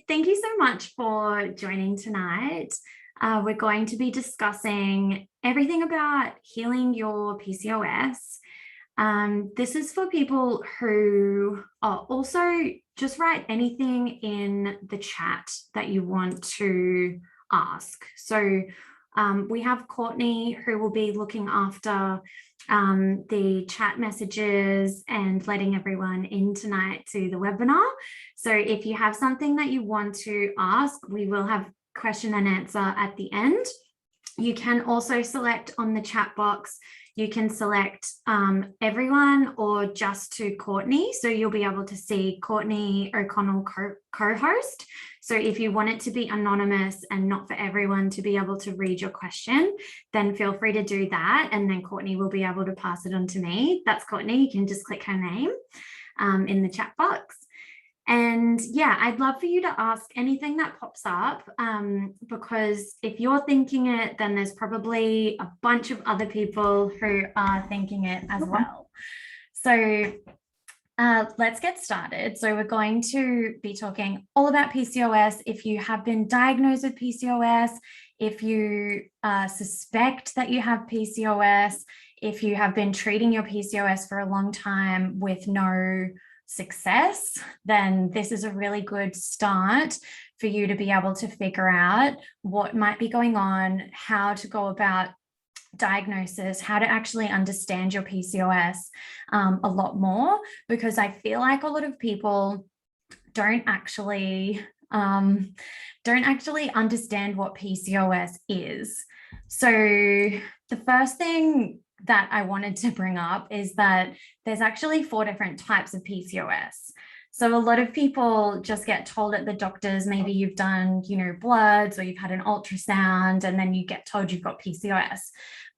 thank you so much for joining tonight. We're going to be discussing everything about healing your PCOS. This is for people who also just write anything in the chat that you want to ask. So we have Courtney who will be looking after the chat messages and letting everyone in tonight to the webinar. So if you have something that you want to ask, we will have question and answer at the end. You can also select on the chat box, you can select everyone or just to Courtney. So you'll be able to see Courtney O'Connell co-host. So if you want it to be anonymous and not for everyone to be able to read your question, then feel free to do that. And then Courtney will be able to pass it on to me. That's Courtney. You can just click her name in the chat box. And yeah, I'd love for you to ask anything that pops up because if you're thinking it, then there's probably a bunch of other people who are thinking it as well. So let's get started. So we're going to be talking all about PCOS. If you have been diagnosed with PCOS, if you suspect that you have PCOS, if you have been treating your PCOS for a long time with no success, then this is a really good start for you to be able to figure out what might be going on, how to go about diagnosis, how to actually understand your PCOS a lot more, because I feel like a lot of people don't actually understand what PCOS is. So the first thing that I wanted to bring up is that there's actually 4 different types of PCOS. So a lot of people just get told at the doctors, maybe you've done, bloods or you've had an ultrasound, and then you get told you've got PCOS.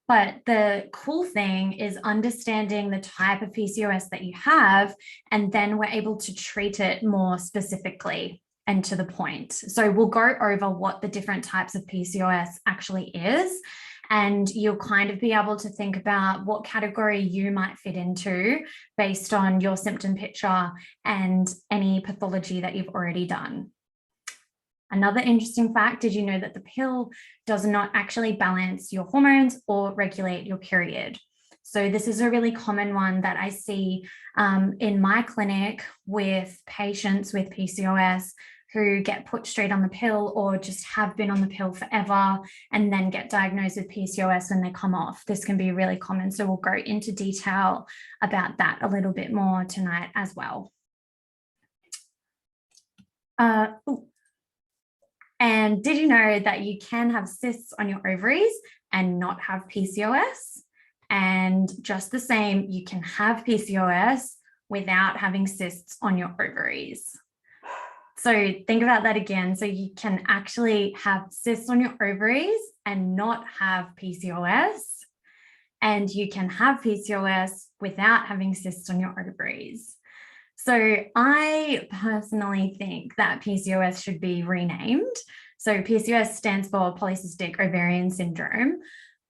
But the cool thing is understanding the type of PCOS that you have, and then we're able to treat it more specifically and to the point. So we'll go over what the different types of PCOS actually is, and you'll kind of be able to think about what category you might fit into based on your symptom picture and any pathology that you've already done. Another interesting fact, did you know that the pill does not actually balance your hormones or regulate your period? So this is a really common one that I see in my clinic with patients with PCOS who get put straight on the pill or just have been on the pill forever and then get diagnosed with PCOS when they come off. This can be really common. So we'll go into detail about that a little bit more tonight as well. And did you know that you can have cysts on your ovaries and not have PCOS? And just the same, you can have PCOS without having cysts on your ovaries. So think about that again. So you can actually have cysts on your ovaries and not have PCOS. And you can have PCOS without having cysts on your ovaries. So I personally think that PCOS should be renamed. So PCOS stands for polycystic ovarian syndrome.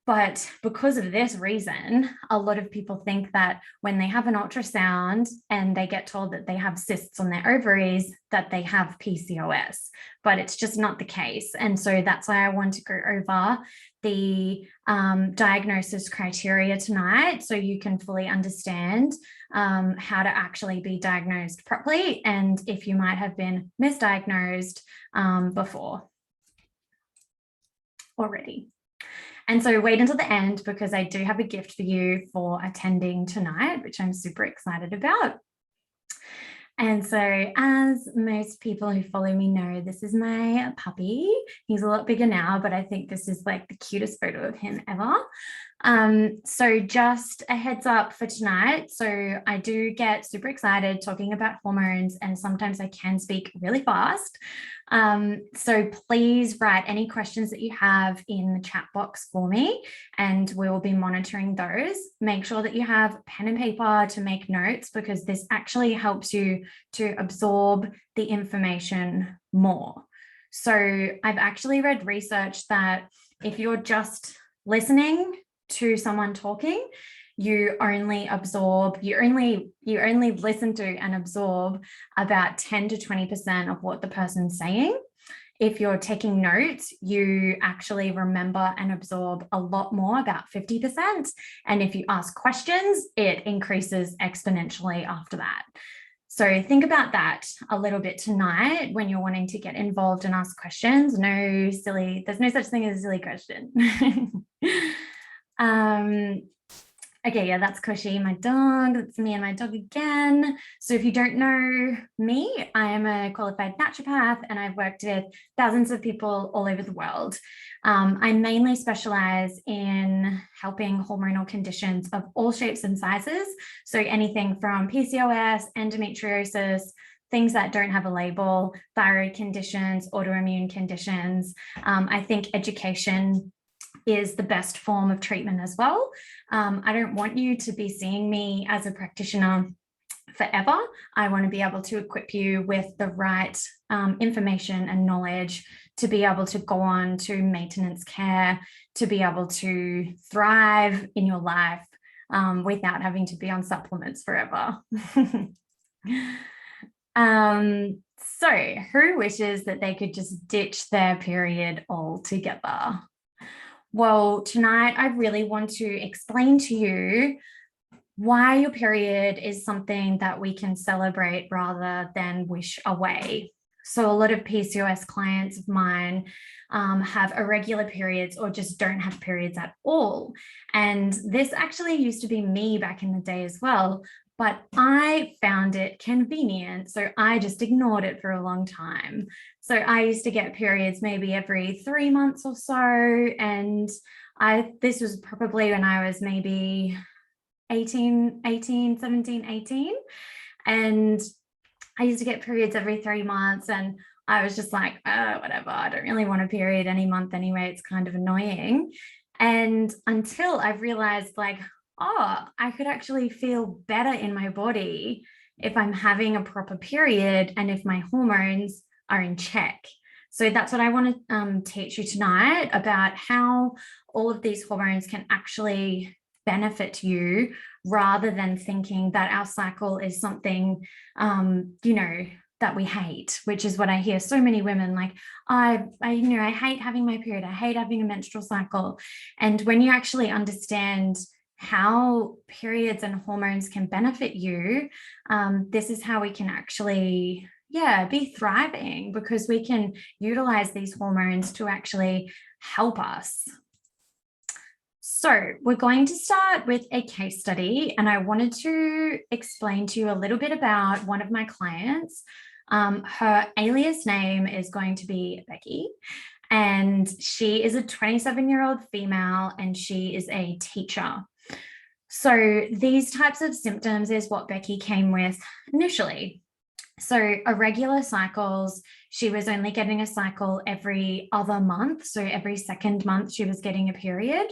But because of this reason, a lot of people think that when they have an ultrasound and they get told that they have cysts on their ovaries, that they have PCOS, but it's just not the case. And so that's why I want to go over the diagnosis criteria tonight so you can fully understand how to actually be diagnosed properly and if you might have been misdiagnosed before already. And so wait until the end because I do have a gift for you for attending tonight, which I'm super excited about. And so as most people who follow me know, this is my puppy. He's a lot bigger now, but I think this is like the cutest photo of him ever. So just a heads up for tonight. So I do get super excited talking about hormones and sometimes I can speak really fast. So please write any questions that you have in the chat box for me and we will be monitoring those. Make sure that you have pen and paper to make notes because this actually helps you to absorb the information more. So I've actually read research that if you're just listening to someone talking, you only listen to and absorb about 10 to 20% of what the person's saying. If you're taking notes, you actually remember and absorb a lot more, about 50%. And if you ask questions, it increases exponentially after that. So think about that a little bit tonight when you're wanting to get involved and ask questions. There's no such thing as a silly question. Okay, yeah, that's Cushy, my dog. That's me and my dog again. So if you don't know me, I am a qualified naturopath and I've worked with thousands of people all over the world. I mainly specialize in helping hormonal conditions of all shapes and sizes. So anything from PCOS, endometriosis, things that don't have a label, thyroid conditions, autoimmune conditions. I think education is the best form of treatment as well. I don't want you to be seeing me as a practitioner forever. I want to be able to equip you with the right information and knowledge to be able to go on to maintenance care, to be able to thrive in your life without having to be on supplements forever. So who wishes that they could just ditch their period altogether? Well, tonight I really want to explain to you why your period is something that we can celebrate rather than wish away. So a lot of PCOS clients of mine have irregular periods or just don't have periods at all. And this actually used to be me back in the day as well, but I found it convenient. So I just ignored it for a long time. So I used to get periods maybe every 3 months or so. And this was probably when I was maybe 17, 18. And I used to get periods every 3 months. And I was just like, oh, whatever, I don't really want a period any month anyway. It's kind of annoying. And until I realized like, oh, I could actually feel better in my body if I'm having a proper period and if my hormones are in check. So that's what I want to teach you tonight, about how all of these hormones can actually benefit you, rather than thinking that our cycle is something, that we hate, which is what I hear so many women like, I hate having my period. I hate having a menstrual cycle. And when you actually understand how periods and hormones can benefit you, this is how we can actually be thriving, because we can utilize these hormones to actually help us. So we're going to start with a case study, and I wanted to explain to you a little bit about one of my clients. Her alias name is going to be Becky, and she is a 27-year-old female, and she is a teacher. So these types of symptoms is what Becky came with initially. So irregular cycles, she was only getting a cycle every other month. So every second month she was getting a period.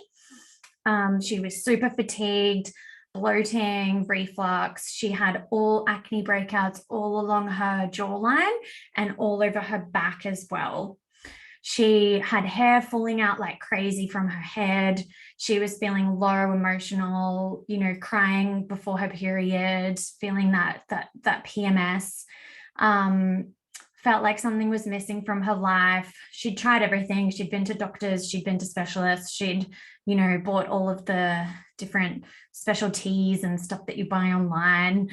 She was super fatigued, bloating, reflux. She had all acne breakouts all along her jawline and all over her back as well. She had hair falling out like crazy from her head. She was feeling low, emotional, crying before her period, feeling that PMS. Felt like something was missing from her life. She'd tried everything. She'd been to doctors, she'd been to specialists, she'd, bought all of the different special teas and stuff that you buy online.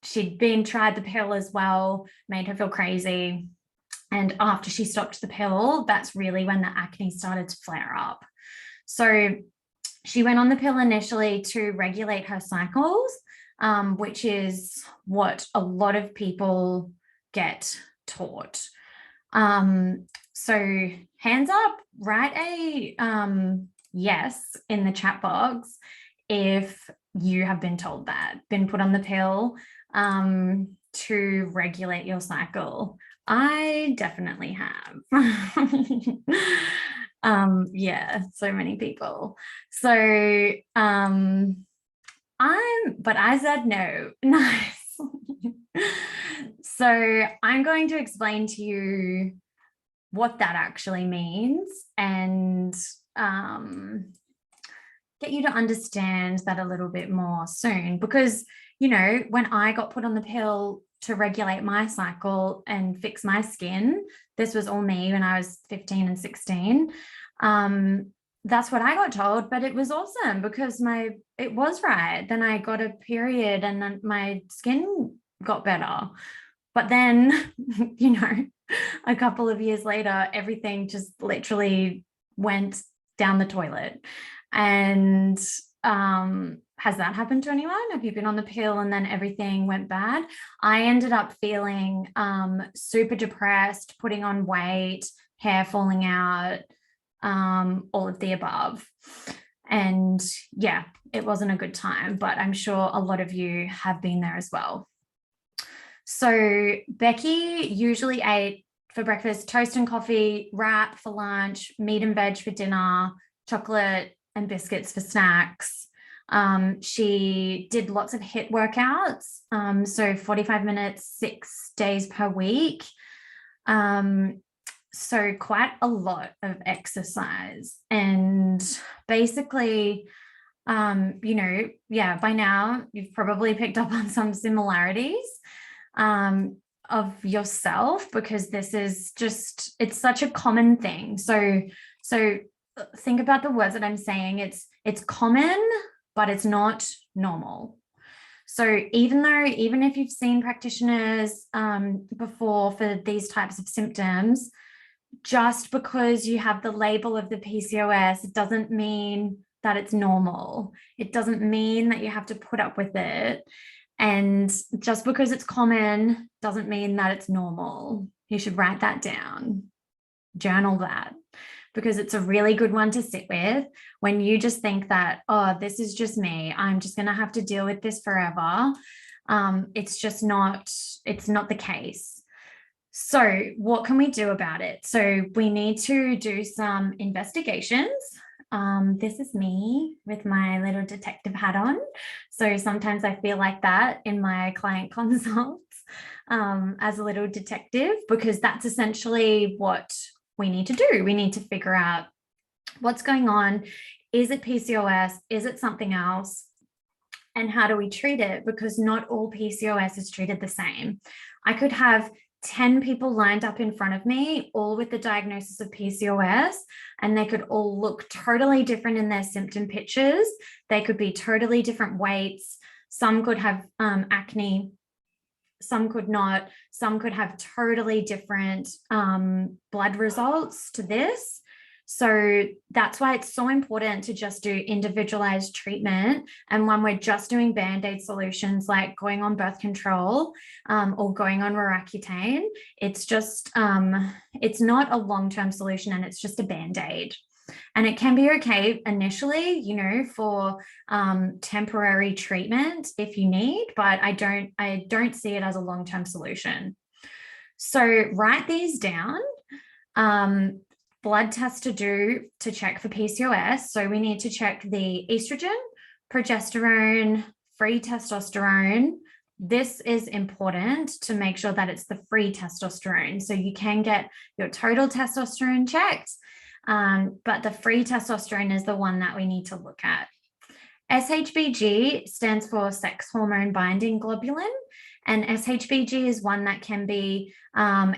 She'd tried the pill as well, made her feel crazy. And after she stopped the pill, that's really when the acne started to flare up. So she went on the pill initially to regulate her cycles, which is what a lot of people get taught. So hands up, write a yes in the chat box if you have been told that, been put on the pill to regulate your cycle. I definitely have. So many people. So I said no. Nice. So I'm going to explain to you what that actually means, and get you to understand that a little bit more soon. Because, you know, when I got put on the pill to regulate my cycle and fix my skin, this was all me when I was 15 and 16. That's what I got told, but it was awesome because it was right. Then I got a period and then my skin got better. But then, you know, a couple of years later, everything just literally went down the toilet. And has that happened to anyone? Have you been on the pill and then everything went bad? I ended up feeling super depressed, putting on weight, hair falling out, all of the above. And yeah, it wasn't a good time, but I'm sure a lot of you have been there as well. So Becky usually ate for breakfast toast and coffee, wrap for lunch, meat and veg for dinner, chocolate and biscuits for snacks. She did lots of HIIT workouts, so 45 minutes, 6 days per week. So quite a lot of exercise. And basically, you know, yeah, by now you've probably picked up on some similarities of yourself, because this is just, it's such a common thing. So think about the words that I'm saying. It's common, but it's not normal. So even if you've seen practitioners before for these types of symptoms, just because you have the label of the PCOS, it doesn't mean that it's normal. It doesn't mean that you have to put up with it. And just because it's common doesn't mean that it's normal. You should write that down, journal that, because it's a really good one to sit with when you just think that, oh, this is just me, I'm just going to have to deal with this forever. It's not the case. So what can we do about it? So we need to do some investigations. This is me with my little detective hat on. So sometimes I feel like that in my client consults, as a little detective, because that's essentially what we need to do. We need to figure out what's going on. Is it PCOS? Is it something else? And how do we treat it? Because not all PCOS is treated the same. I could have 10 people lined up in front of me, all with the diagnosis of PCOS, and they could all look totally different in their symptom pictures. They could be totally different weights. Some could have acne, some could not. Some could have totally different blood results to this. So that's why it's so important to just do individualized treatment. And when we're just doing Band-Aid solutions like going on birth control or going on Roaccutane, it's just, it's not a long-term solution, and it's just a Band-Aid. And it can be okay initially, you know, for temporary treatment if you need, but I don't see it as a long-term solution. So write these down. Blood tests to do to check for PCOS. So we need to check the estrogen, progesterone, free testosterone. This is important to make sure that it's the free testosterone. So you can get your total testosterone checked, but the free testosterone is the one that we need to look at. SHBG stands for sex hormone binding globulin, and SHBG is one that can be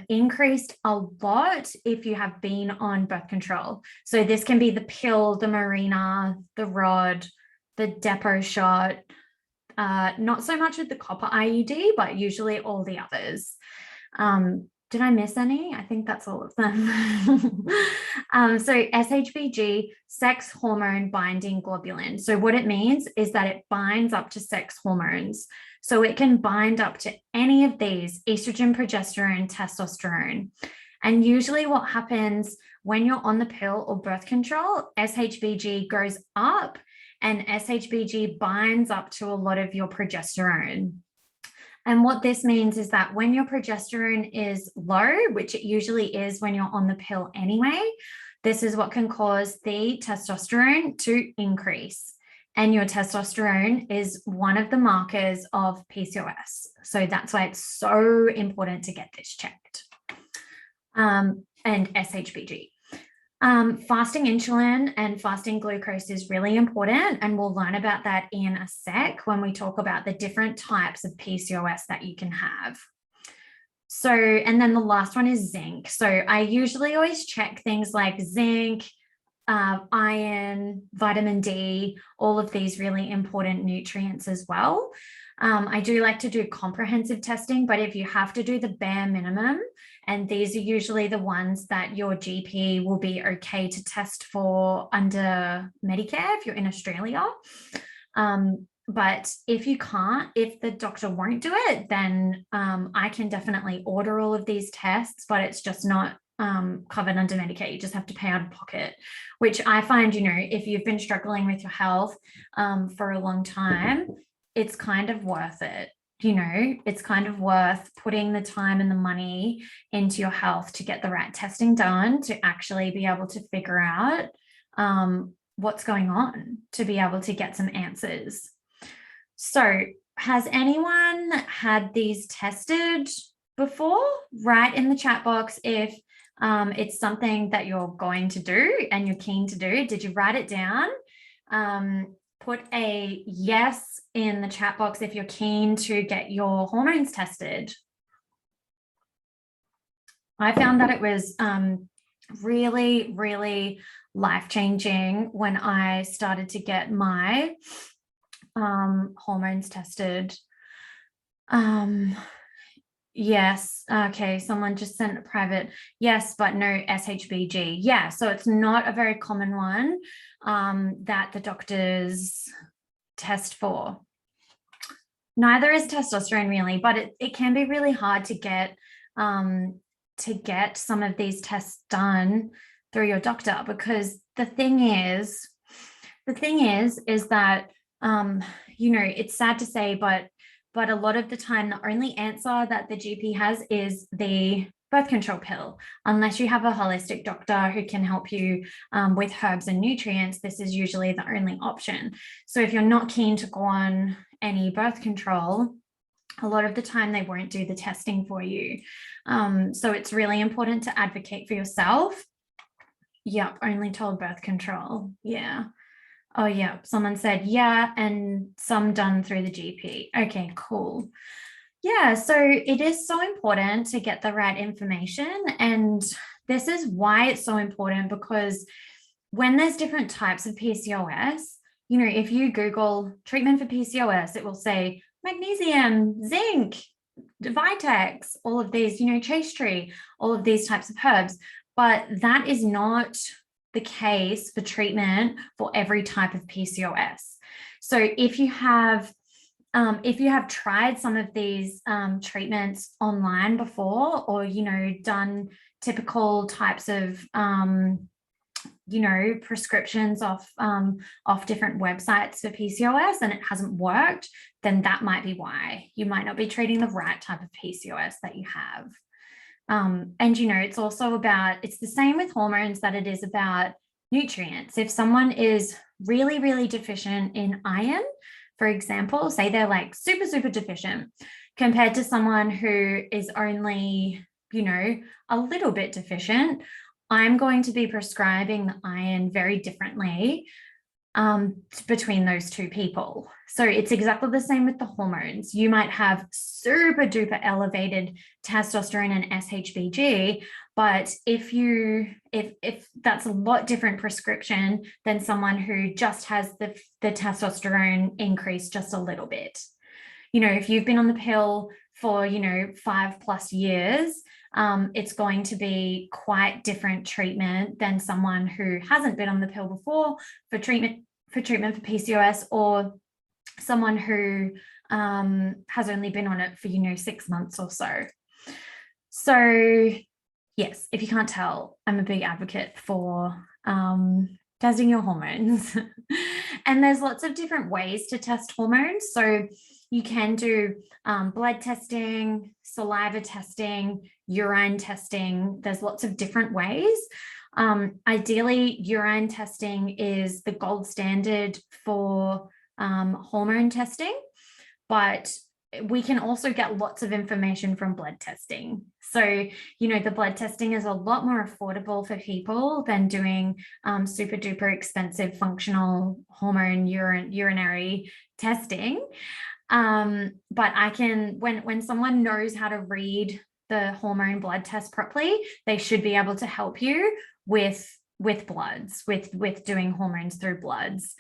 increased a lot if you have been on birth control. So this can be the pill, the Mirena, the rod, the depot shot, not so much with the copper IUD, but usually all the others. Did I miss any? I think that's all of them. So SHBG, sex hormone binding globulin. So what it means is that it binds up to sex hormones. So it can bind up to any of these: estrogen, progesterone, testosterone. And usually what happens when you're on the pill or birth control, SHBG goes up and SHBG binds up to a lot of your progesterone. And what this means is that when your progesterone is low, which it usually is when you're on the pill anyway, this is what can cause the testosterone to increase. And your testosterone is one of the markers of PCOS. So that's why it's so important to get this checked. And SHBG. Fasting insulin and fasting glucose is really important, and we'll learn about that in a sec when we talk about the different types of PCOS that you can have. So, and then the last one is zinc. So I usually always check things like zinc, iron, vitamin D, all of these really important nutrients as well. I do like to do comprehensive testing, but if you have to do the bare minimum, and these are usually the ones that your GP will be okay to test for under Medicare if you're in Australia. But if you can't, if the doctor won't do it, then I can definitely order all of these tests, but it's just not covered under Medicare. You just have to pay out of pocket, which I find, if you've been struggling with your health for a long time, it's kind of worth it. It's kind of worth putting the time and the money into your health to get the right testing done, to actually be able to figure out what's going on, to be able to get some answers. So, has anyone had these tested before? Write in the chat box if it's something that you're going to do and you're keen to do. Did you write it down? Put a yes in the chat box if you're keen to get your hormones tested. I found that it was really, really life-changing when I started to get my hormones tested. Yes. Okay. Someone just sent a private yes, but no SHBG. Yeah. So it's not a very common one that the doctors test for. Neither is testosterone really, but it can be really hard to get some of these tests done through your doctor, because the thing is that it's sad to say, but a lot of the time, the only answer that the GP has is the birth control pill. Unless you have a holistic doctor who can help you with herbs and nutrients, this is usually the only option. So if you're not keen to go on any birth control, a lot of the time they won't do the testing for you. So it's really important to advocate for yourself. Yep, only told birth control. Yeah. Oh, yeah. Someone said, yeah, and some done through the GP. Okay, cool. Yeah, so it is so important to get the right information. And this is why it's so important, because when there's different types of PCOS, if you Google treatment for PCOS, it will say magnesium, zinc, Vitex, all of these, chaste tree, all of these types of herbs. But that is not the case for treatment for every type of PCOS. So if you have tried some of these treatments online before, or done typical types of prescriptions off different websites for PCOS and it hasn't worked, then that might be why you might not be treating the right type of PCOS that you have. And it's also it's the same with hormones that it is about nutrients. If someone is really, really deficient in iron, for example, say they're like super, super deficient, compared to someone who is only, a little bit deficient, I'm going to be prescribing the iron very differently between those two people. So it's exactly the same with the hormones. You might have super duper elevated testosterone and SHBG, but if that's a lot different prescription than someone who just has the testosterone increase just a little bit. If you've been on the pill for 5+ years, it's going to be quite different treatment than someone who hasn't been on the pill before for treatment for PCOS, or someone who has only been on it for 6 months or so. So yes, if you can't tell, I'm a big advocate for testing your hormones. And there's lots of different ways to test hormones. So you can do blood testing, saliva testing, urine testing. There's lots of different ways. Ideally, urine testing is the gold standard for hormone testing, but we can also get lots of information from blood testing. So, the blood testing is a lot more affordable for people than doing super duper expensive functional hormone urinary testing. But I can, when someone knows how to read the hormone blood test properly, they should be able to help you with bloods, with doing hormones through bloods.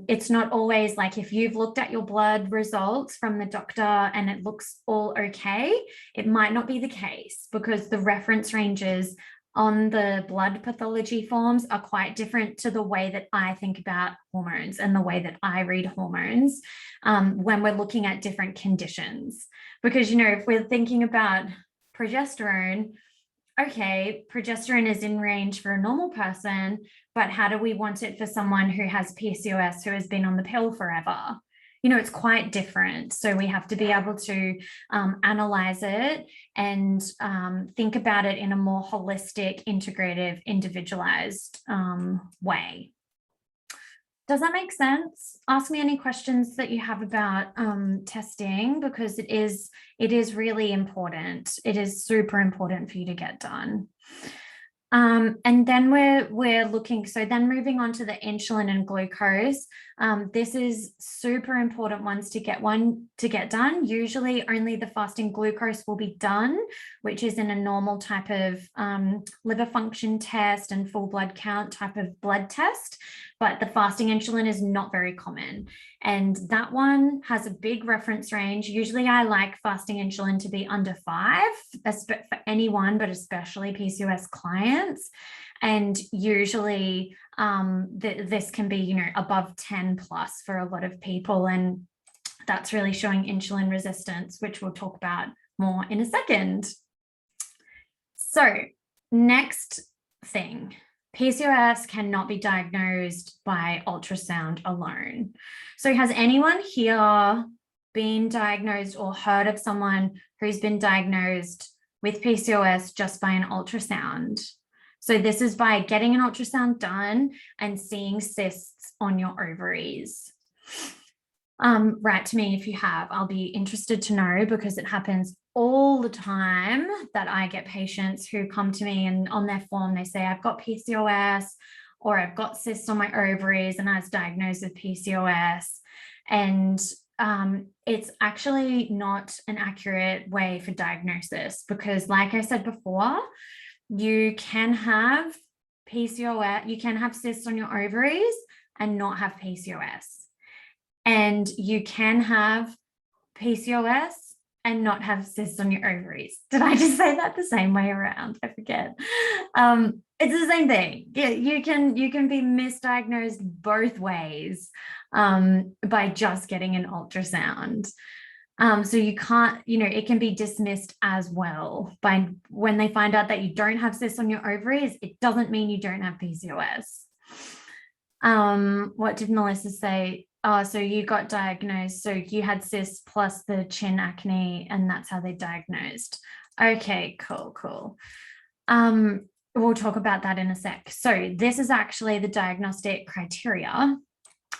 It's not always like, if you've looked at your blood results from the doctor and it looks all okay, it might not be the case, because the reference ranges on the blood pathology forms are quite different to the way that I think about hormones and the way that I read hormones when we're looking at different conditions. Because, if we're thinking about progesterone, okay, progesterone is in range for a normal person, but how do we want it for someone who has PCOS, who has been on the pill forever? It's quite different. So we have to be able to analyze it and think about it in a more holistic, integrative, individualized way. Does that make sense? Ask me any questions that you have about testing, because it is really important. It is super important for you to get done. And then we're looking, so then moving on to the insulin and glucose. This is super important ones to get done. Usually only the fasting glucose will be done, which is in a normal type of liver function test and full blood count type of blood test. But the fasting insulin is not very common. And that one has a big reference range. Usually I like fasting insulin to be under 5 for anyone, but especially PCOS clients. And usually this can be, above 10 plus for a lot of people. And that's really showing insulin resistance, which we'll talk about more in a second. So next thing. PCOS cannot be diagnosed by ultrasound alone. So has anyone here been diagnosed or heard of someone who's been diagnosed with PCOS just by an ultrasound? So this is by getting an ultrasound done and seeing cysts on your ovaries. Write to me if you have. I'll be interested to know, because it happens all the time that I get patients who come to me and on their form they say, I've got PCOS, or I've got cysts on my ovaries and I was diagnosed with PCOS. And it's actually not an accurate way for diagnosis, because like I said before, you can have PCOS, you can have cysts on your ovaries and not have PCOS. And you can have PCOS and not have cysts on your ovaries. Did I just say that the same way around? I forget. It's the same thing. Yeah, you can be misdiagnosed both ways by just getting an ultrasound. So you can't, it can be dismissed as well by when they find out that you don't have cysts on your ovaries. It doesn't mean you don't have PCOS. What did Melissa say? Oh, so you got diagnosed. So you had cysts plus the chin acne, and that's how they diagnosed. Okay, cool. We'll talk about that in a sec. So this is actually the diagnostic criteria.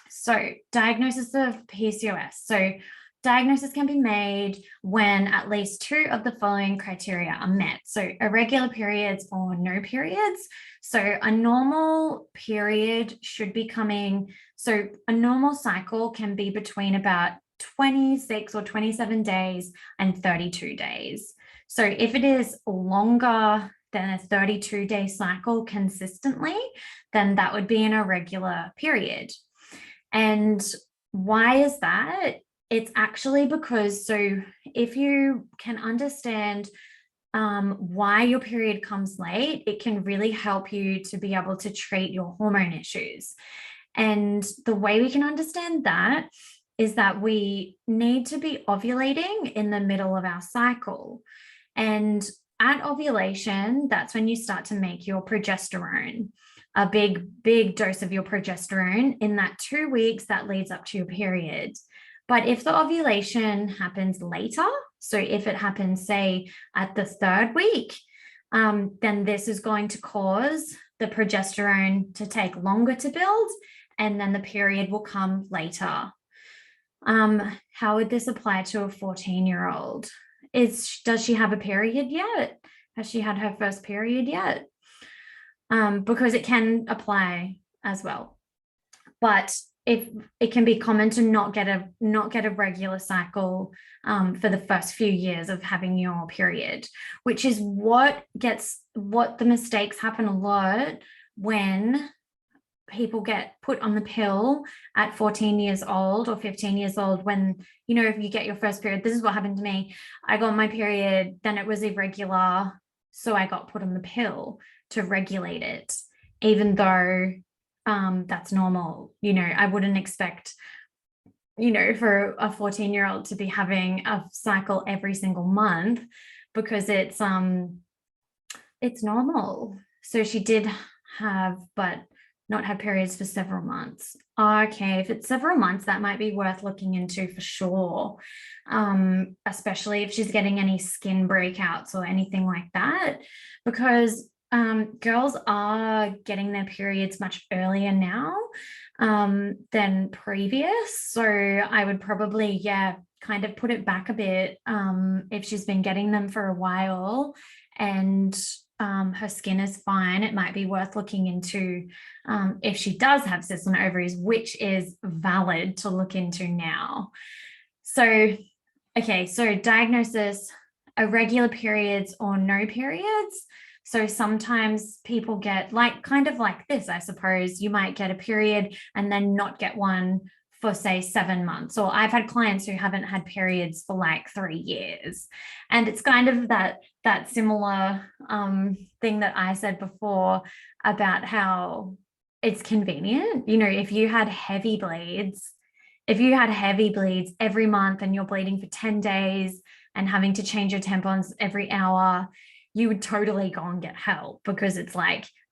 So diagnosis of PCOS. So diagnosis can be made when at least 2 of the following criteria are met. So irregular periods or no periods. So a normal period should be coming. So a normal cycle can be between about 26 or 27 days and 32 days. So if it is longer than a 32-day cycle consistently, then that would be an irregular period. And why is that? It's actually because, so if you can understand why your period comes late, it can really help you to be able to treat your hormone issues. And the way we can understand that is that we need to be ovulating in the middle of our cycle. And at ovulation, that's when you start to make your progesterone, a big dose of your progesterone in that 2 weeks that leads up to your period. But if the ovulation happens later, so if it happens, say, at the 3rd week, then this is going to cause the progesterone to take longer to build, and then the period will come later. How would this apply to a 14-year-old? Does she have a period yet? Has she had her first period yet? Because it can apply as well. But if it can be common to not get a regular cycle for the first few years of having your period, which is what the mistakes happen a lot when people get put on the pill at 14 years old or 15 years old. When, if you get your first period, this is what happened to me. I got my period, then it was irregular, so I got put on the pill to regulate it, even though that's normal. I wouldn't expect, for a 14-year-old to be having a cycle every single month, because it's normal. So she did have, but not have periods for several months. Okay, if it's several months, that might be worth looking into for sure, especially if she's getting any skin breakouts or anything like that, because girls are getting their periods much earlier now than previous. So I would probably, kind of put it back a bit if she's been getting them for a while and her skin is fine. It might be worth looking into if she does have cysts on her ovaries, which is valid to look into now. So, okay, so diagnosis: irregular periods or no periods. So sometimes people get kind of like this, I suppose. You might get a period and then not get one for, say, 7 months. Or I've had clients who haven't had periods for 3 years. And it's kind of that similar thing that I said before about how it's convenient. If you had heavy bleeds every month and you're bleeding for 10 days and having to change your tampons every hour, you would totally go and get help, because it's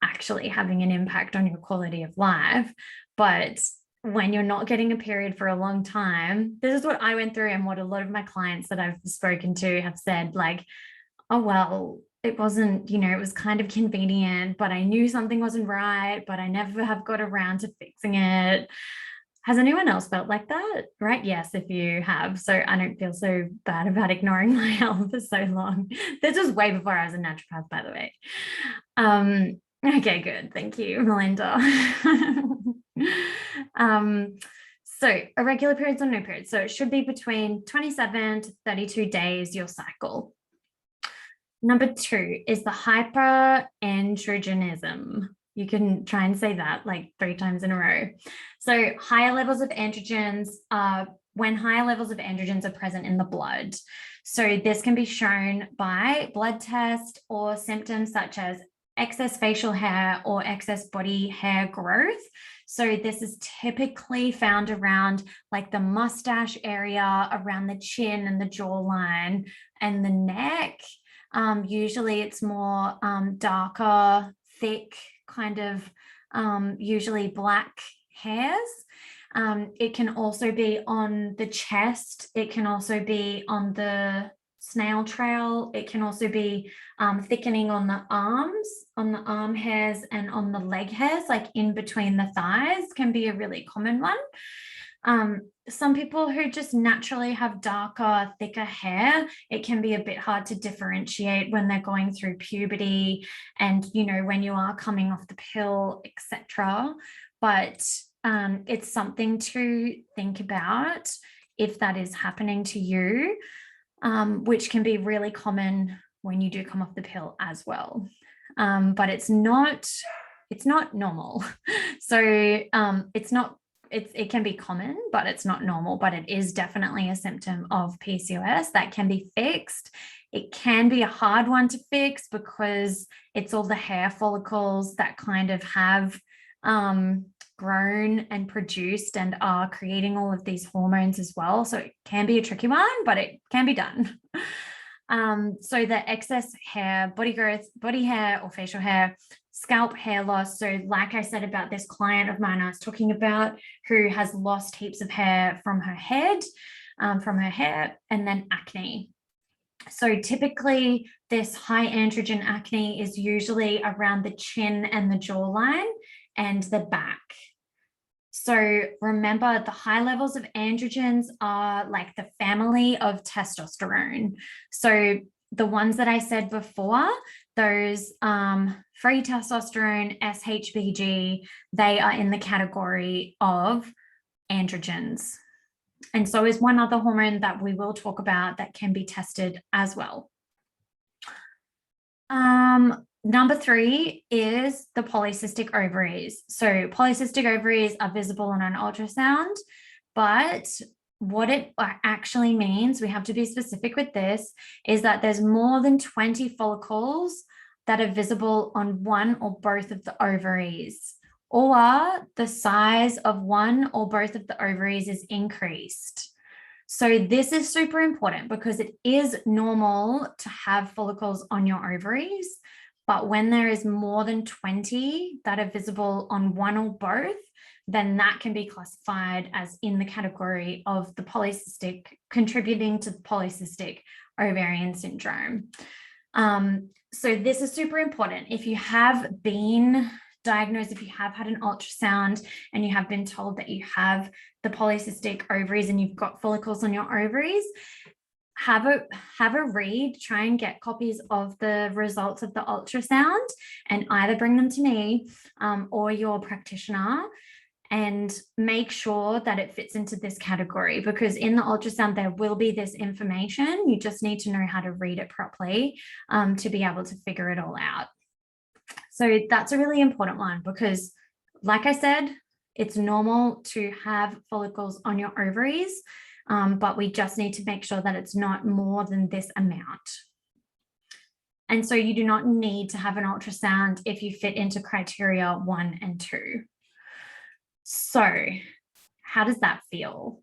actually having an impact on your quality of life. But when you're not getting a period for a long time, this is what I went through, and what a lot of my clients that I've spoken to have said, oh, well, it wasn't, it was kind of convenient, but I knew something wasn't right, but I never have got around to fixing it. Has anyone else felt like that? Right? Yes, if you have. So I don't feel so bad about ignoring my health for so long. This was way before I was a naturopath, by the way. Okay, good. Thank you, Melinda. So irregular periods or no periods. So it should be between 27 to 32 days, your cycle. Number 2 is the hyperandrogenism. You can try and say that 3 times in a row. So higher levels of androgens when higher levels of androgens are present in the blood. So this can be shown by blood test or symptoms such as excess facial hair or excess body hair growth. So this is typically found around the mustache area, around the chin and the jawline and the neck. Usually it's more darker, thick, kind of usually black hairs. It can also be on the chest. It can also be on the snail trail. It can also be thickening on the arms, on the arm hairs, and on the leg hairs, in between the thighs, can be a really common one. Some people who just naturally have darker, thicker hair, it can be a bit hard to differentiate when they're going through puberty and, when you are coming off the pill, etc. But it's something to think about if that is happening to you, which can be really common when you do come off the pill as well. But it's not normal. So it can be common, but it's not normal. But it is definitely a symptom of PCOS that can be fixed. It can be a hard one to fix because it's all the hair follicles that kind of have grown and produced and are creating all of these hormones as well. So it can be a tricky one, but it can be done. So the excess hair, body growth, body hair or facial hair, scalp hair loss. So like I said about this client of mine I was talking about, who has lost heaps of hair from her head, from her hair, and then acne. So typically this high androgen acne is usually around the chin and the jawline and the back. So remember, the high levels of androgens are like the family of testosterone. So the ones that I said before, those free testosterone, SHBG, they are in the category of androgens. And so is one other hormone that we will talk about that can be tested as well. Number 3 is the polycystic ovaries. So polycystic ovaries are visible on an ultrasound, but what it actually means, we have to be specific with this, is that there's more than 20 follicles that are visible on one or both of the ovaries, or the size of one or both of the ovaries is increased. So this is super important because it is normal to have follicles on your ovaries, but when there is more than 20 that are visible on one or both, then that can be classified as in the category of the polycystic, contributing to the polycystic ovarian syndrome. So this is super important. If you have been diagnosed, if you have had an ultrasound and you have been told that you have the polycystic ovaries and you've got follicles on your ovaries, have a read, try and get copies of the results of the ultrasound and either bring them to me or your practitioner, and make sure that it fits into this category, because in the ultrasound there will be this information. You just need to know how to read it properly to be able to figure it all out. So that's a really important one because, like I said, it's normal to have follicles on your ovaries, but we just need to make sure that it's not more than this amount. And so you do not need to have an ultrasound if you fit into criteria 1 and 2. So how does that feel?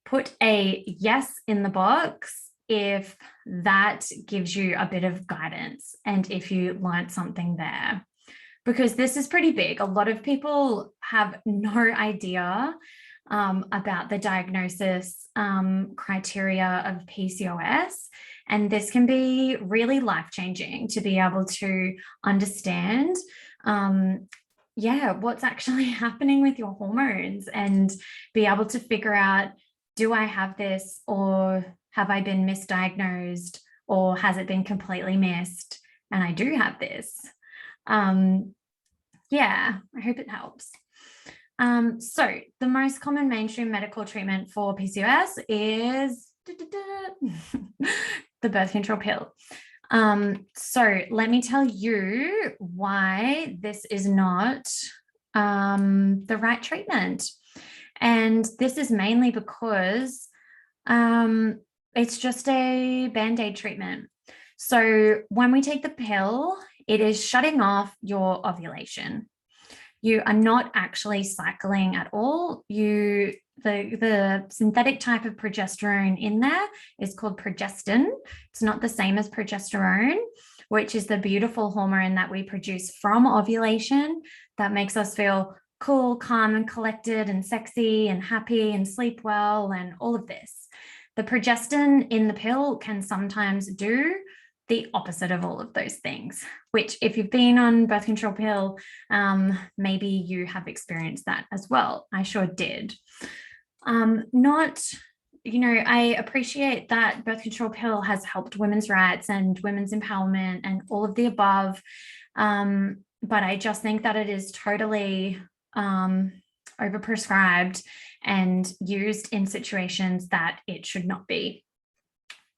Put a yes in the box if that gives you a bit of guidance and if you learned something there, because this is pretty big. A lot of people have no idea about the diagnosis criteria of PCOS, and this can be really life-changing to be able to understand what's actually happening with your hormones and be able to figure out, do I have this, or have I been misdiagnosed, or has it been completely missed and I do have this? I hope it helps. So the most common mainstream medical treatment for PCOS is the birth control pill. So let me tell you why this is not the right treatment. And this is mainly because it's just a Band-Aid treatment. So when we take the pill, it is shutting off your ovulation. You are not actually cycling at all. The synthetic type of progesterone in there is called progestin. It's not the same as progesterone, which is the beautiful hormone that we produce from ovulation that makes us feel cool, calm, and collected, and sexy, and happy, and sleep well, and all of this. The progestin in the pill can sometimes do the opposite of all of those things, which if you've been on birth control pill, maybe you have experienced that as well. I sure did. I appreciate that birth control pill has helped women's rights and women's empowerment and all of the above. But I just think that it is totally overprescribed and used in situations that it should not be.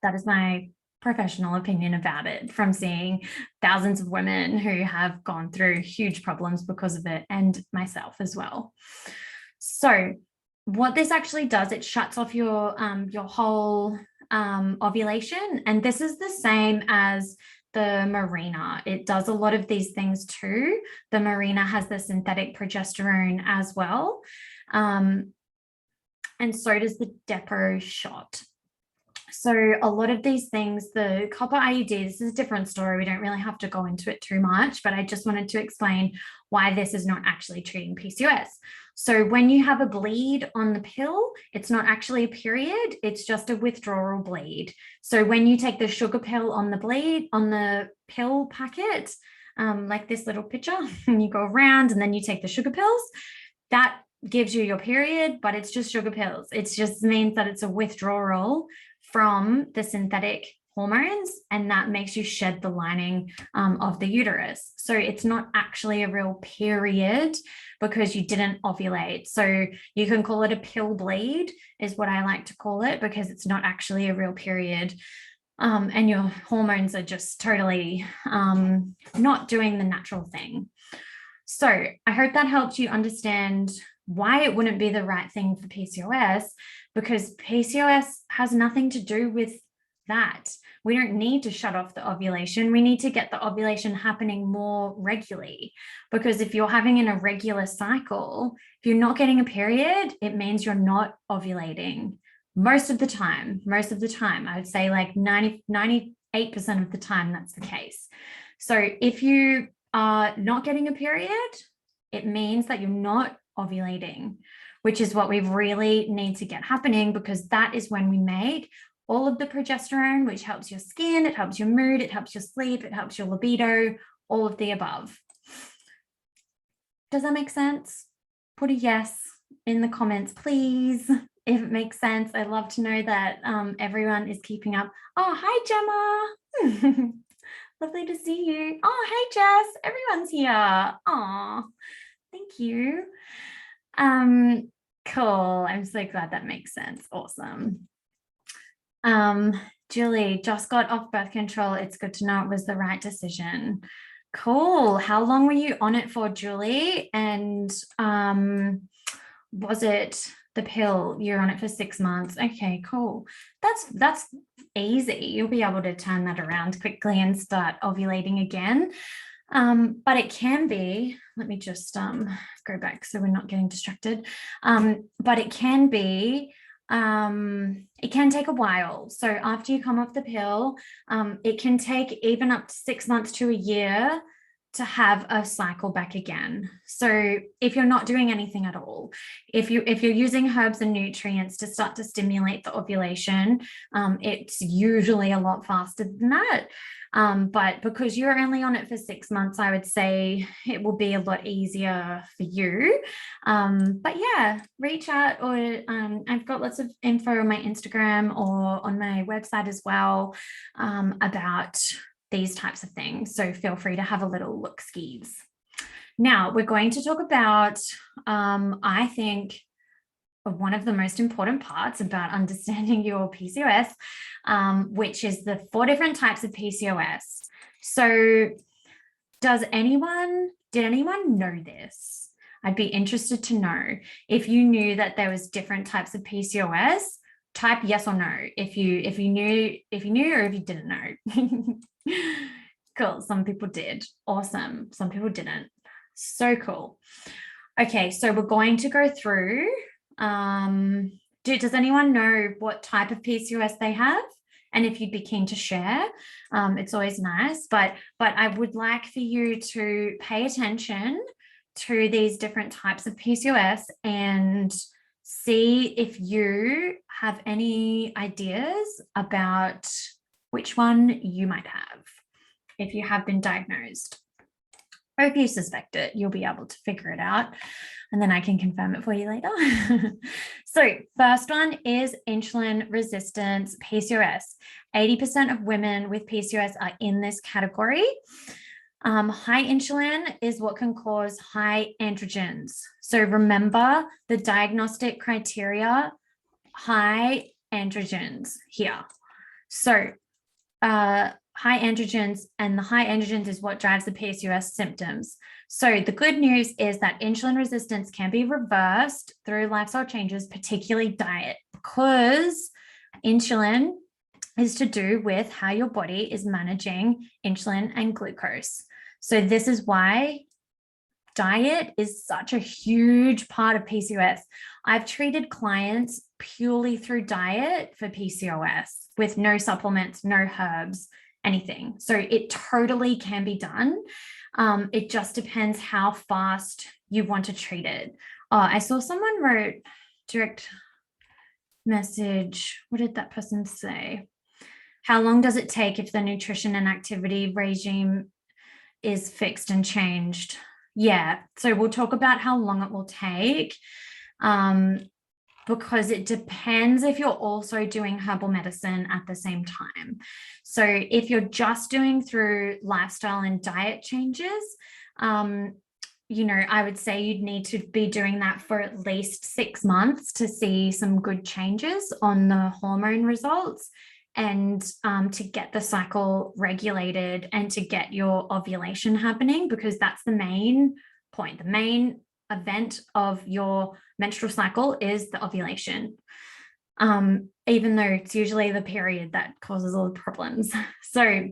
That is my professional opinion about it, from seeing thousands of women who have gone through huge problems because of it, and myself as well. So what this actually does, it shuts off your whole ovulation, and this is the same as the Mirena. It does a lot of these things too. The Mirena has the synthetic progesterone as well, and so does the Depo shot. So a lot of these things, the copper IUD, this is a different story. We don't really have to go into it too much, but I just wanted to explain why this is not actually treating PCOS. So when you have a bleed on the pill, it's not actually a period, it's just a withdrawal bleed. So when you take the sugar pill on the bleed, on the pill packet, like this little picture, and you go around and then you take the sugar pills, that gives you your period, but it's just sugar pills. It just means that it's a withdrawal from the synthetic hormones, and that makes you shed the lining of the uterus. So it's not actually a real period because you didn't ovulate. So you can call it a pill bleed, is what I like to call it, because it's not actually a real period. And your hormones are just totally not doing the natural thing. So I hope that helped you understand why it wouldn't be the right thing for PCOS, because PCOS has nothing to do with that. We don't need to shut off the ovulation. We need to get the ovulation happening more regularly, because if you're having an irregular cycle, if you're not getting a period, it means you're not ovulating most of the time. I would say like 98% of the time that's the case. So if you are not getting a period, it means that you're not ovulating, which is what we really need to get happening, because that is when we make all of the progesterone, which helps your skin, it helps your mood, it helps your sleep, it helps your libido, all of the above. Does that make sense? Put a yes in the comments, please, if it makes sense. I'd love to know that everyone is keeping up. Oh, hi, Gemma. Lovely to see you. Oh, hey, Jess. Everyone's here. Oh, thank you. Cool. I'm so glad that makes sense. Awesome. Julie, just got off birth control. It's good to know it was the right decision. Cool. How long were you on it for, Julie? And was it the pill? You're on it for 6 months. Okay, cool. That's easy. You'll be able to turn that around quickly and start ovulating again. But it can be, let me just go back so we're not getting distracted. But it can be, it can take a while. So after you come off the pill, it can take even up to 6 months to a year to have a cycle back again. So if you're not doing anything at all, if you're using herbs and nutrients to start to stimulate the ovulation, it's usually a lot faster than that. But because you're only on it for 6 months, I would say it will be a lot easier for you. But yeah, reach out, or I've got lots of info on my Instagram or on my website as well about these types of things. So feel free to have a little look skis. Now we're going to talk about, I think, one of the most important parts about understanding your PCOS, which is the 4 different types of PCOS. So did anyone know this? I'd be interested to know if you knew that there was different types of PCOS. Type yes or no if you knew, or if you didn't know. Cool. Some people did. Awesome. Some people didn't. So cool. Okay, so we're going to go through. Does anyone know what type of PCOS they have? And if you'd be keen to share, it's always nice. But I would like for you to pay attention to these different types of PCOS and see if you have any ideas about which one you might have if you have been diagnosed. Or if you suspect it, you'll be able to figure it out, and then I can confirm it for you later. So first one is insulin resistance PCOS. 80% of women with PCOS are in this category. High insulin is what can cause high androgens. So remember the diagnostic criteria, high androgens here. So high androgens, and the high androgens is what drives the PCOS symptoms. So the good news is that insulin resistance can be reversed through lifestyle changes, particularly diet, because insulin is to do with how your body is managing insulin and glucose. So this is why diet is such a huge part of PCOS. I've treated clients purely through diet for PCOS with no supplements, no herbs, anything. So it totally can be done. It just depends how fast you want to treat it. I saw someone wrote direct message. What did that person say? How long does it take if the nutrition and activity regime is fixed and changed? Yeah, so we'll talk about how long it will take. because it depends if you're also doing herbal medicine at the same time. So if you're just doing through lifestyle and diet changes, I would say you'd need to be doing that for at least 6 months to see some good changes on the hormone results, and to get the cycle regulated and to get your ovulation happening, because that's the main point. The main event of your menstrual cycle is the ovulation, even though it's usually the period that causes all the problems. So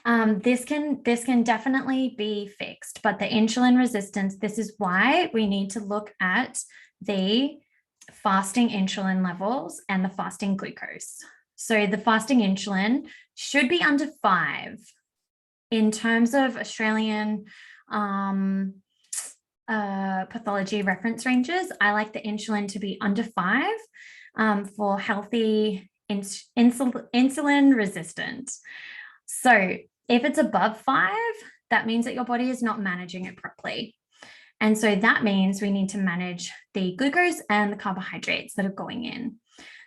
this can definitely be fixed, but the insulin resistance, this is why we need to look at the fasting insulin levels and the fasting glucose. So the fasting insulin should be under 5. In terms of Australian pathology reference ranges, I like the insulin to be under 5 for healthy insulin resistant. So if it's above 5, that means that your body is not managing it properly. And so that means we need to manage the glucose and the carbohydrates that are going in.